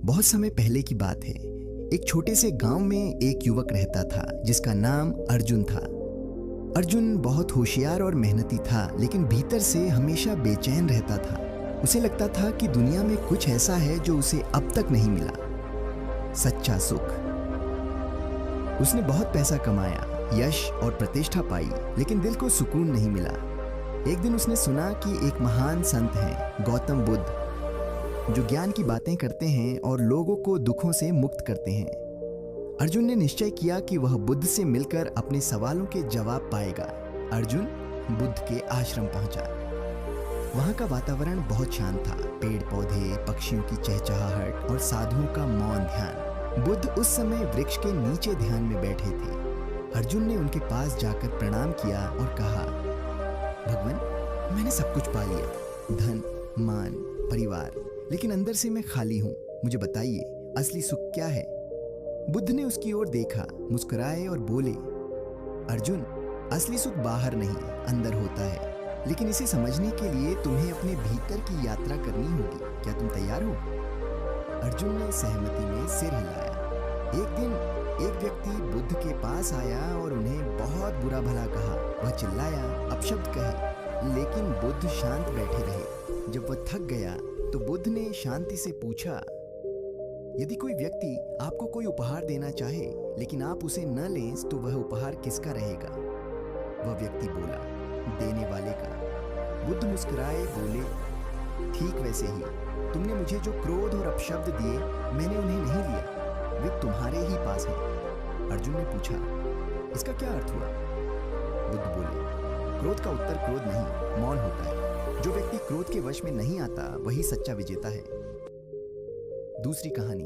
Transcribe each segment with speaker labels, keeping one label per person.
Speaker 1: बहुत समय पहले की बात है। एक छोटे से गांव में एक युवक रहता था जिसका नाम अर्जुन था। अर्जुन बहुत होशियार और मेहनती था, लेकिन भीतर से हमेशा बेचैन रहता था। उसे लगता था कि दुनिया में कुछ ऐसा है जो उसे अब तक नहीं मिला, सच्चा सुख। उसने बहुत पैसा कमाया, यश और प्रतिष्ठा पाई, लेकिन दिल को सुकून नहीं मिला। एक दिन उसने सुना कि एक महान संत हैं, गौतम बुद्ध, जो ज्ञान की बातें करते हैं और लोगों को दुखों से मुक्त करते हैं। अर्जुन ने निश्चय किया कि वह बुद्ध से मिलकर अपने सवालों के जवाब पाएगा। अर्जुन बुद्ध के आश्रम पहुंचा। वहां का वातावरण बहुत शांत था, पेड़ पौधे, पक्षियों की चहचहाहट और साधुओं का मौन ध्यान। बुद्ध उस समय वृक्ष के नीचे ध्यान में बैठे थे। अर्जुन ने उनके पास जाकर प्रणाम किया और कहा, भगवान, मैंने सब कुछ पा लिया, धन, मान, परिवार, लेकिन अंदर से मैं खाली हूँ। मुझे बताइए, असली सुख क्या है? बुद्ध ने उसकी ओर देखा, मुस्कुराए और बोले, अर्जुन, असली सुख बाहर नहीं, अंदर होता है। लेकिन इसे समझने के लिए तुम्हें अपने भीतर की यात्रा करनी होगी। क्या तुम तैयार हो? अर्जुन ने सहमति में सिर हिलाया। एक दिन एक व्यक्ति बुद्ध के पास आया और उन्हें बहुत बुरा भला कहा। वह चिल्लाया, अपशब्द कहे, लेकिन बुद्ध शांत बैठे रहे। जब वह थक गया तो बुद्ध ने शांति से पूछा, यदि कोई व्यक्ति आपको कोई उपहार देना चाहे लेकिन आप उसे न लें तो वह उपहार किसका रहेगा? वह व्यक्ति बोला, देने वाले का। बुद्ध मुस्कुराए बोले, ठीक वैसे ही तुमने मुझे जो क्रोध और अपशब्द दिए, मैंने उन्हें नहीं लिया, वे तुम्हारे ही पास हैं। अर्जुन ने पूछा, इसका क्या अर्थ हुआ? बुद्ध बोले, क्रोध का उत्तर क्रोध नहीं, मौन होता है। जो व्यक्ति क्रोध के वश में नहीं आता, वही सच्चा विजेता है। दूसरी कहानी,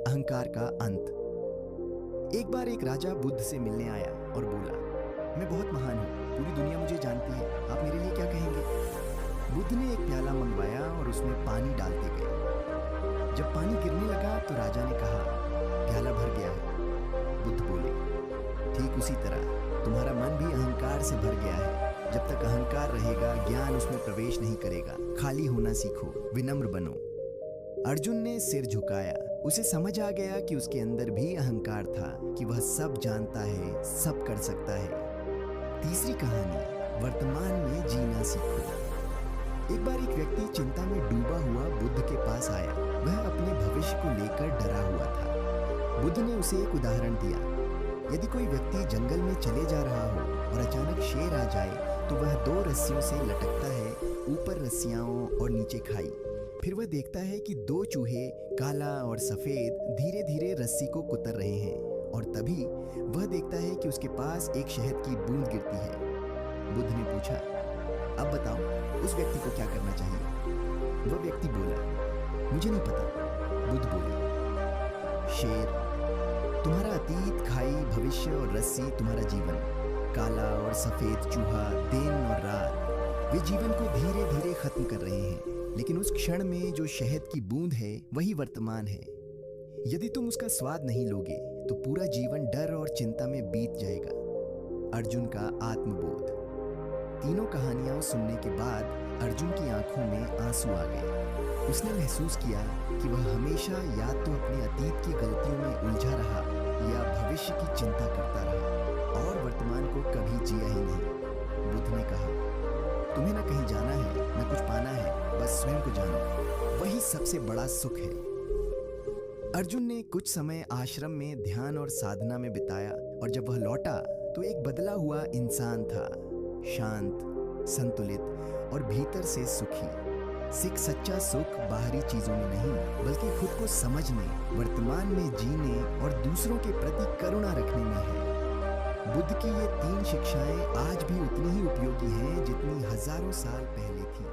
Speaker 1: अहंकार का अंत। एक बार एक राजा बुद्ध से मिलने आया और बोला, मैं बहुत महान हूँ, पूरी दुनिया मुझे जानती है, आप मेरे लिए क्या कहेंगे? बुद्ध ने एक प्याला मंगवाया और उसमें पानी डालते गए। जब पानी गिरने लगा तो राजा ने कहा, प्याला भर गया है। बुद्ध बोले, ठीक उसी तरह तुम्हारा मन भी अहंकार से भर गया है। जब तक अहंकार रहेगा, ज्ञान उसमें प्रवेश नहीं करेगा। खाली होना सीखो, विनम्र बनो। अर्जुन ने सिर झुकाया। उसे समझ आ गया कि उसके अंदर भी अहंकार था, कि वह सब जानता है, सब कर सकता है। तीसरी कहानी, वर्तमान में जीना सीखो। एक बार एक व्यक्ति चिंता में डूबा हुआ बुद्ध के पास आया। वह अपने भविष्य को लेकर डरा हुआ था। बुद्ध ने उसे एक उदाहरण दिया। यदि कोई व्यक्ति जंगल में चले जा रहा हो और अचानक शेर आ जाए तो वह 2 रस्सियों से लटकता है, ऊपर रस्सियां और नीचे खाई। फिर वह देखता है कि 2 चूहे, काला और सफेद, धीरे धीरे रस्सी को कुतर रहे हैं, और तभी वह देखता है कि उसके पास एक शहद की बूंद गिरती है। बुद्ध ने पूछा, अब बताओ, उस व्यक्ति को क्या करना चाहिए? वह व्यक्ति बोला, मुझे नहीं पता। बुद्ध बोले, शेर, तुम्हारा अतीत, खाई, भविष्य और रस्सी तुम्हारा जीवन। काला और सफेद चूहा, दिन और रात, वे जीवन को धीरे धीरे खत्म कर रहे हैं, लेकिन उस क्षण में जो शहद की बूंद है वही वर्तमान है। यदि तुम उसका स्वाद नहीं लोगे तो पूरा जीवन डर और चिंता में बीत जाएगा। अर्जुन का आत्मबोध। तीनों कहानियां सुनने के बाद अर्जुन की आंखों में आंसू आ गए। उसने महसूस किया कि वह हमेशा या तो अपने अतीत की गलतियों में उलझा रहा या भविष्य की चिंता करता रहा, और वर्तमान को कभी जिया ही नहीं। बुद्ध ने कहा, तुम्हें न कहीं जाना है, न कुछ पाना है, बस स्वयं को जानो, वही सबसे बड़ा सुख है। अर्जुन ने कुछ समय आश्रम में ध्यान और साधना में बिताया, और जब वह लौटा तो एक बदला हुआ इंसान था, शांत, संतुलित और भीतर से सुखी। सच्चा सुख बाहरी चीजों में नहीं, बल्कि खुद को समझने, वर्तमान में जीने और दूसरों के प्रति करुणा रखने में है। बुद्ध की ये 3 शिक्षाएं आज भी उतनी ही उपयोगी हैं जितनी हजारों साल पहले थीं।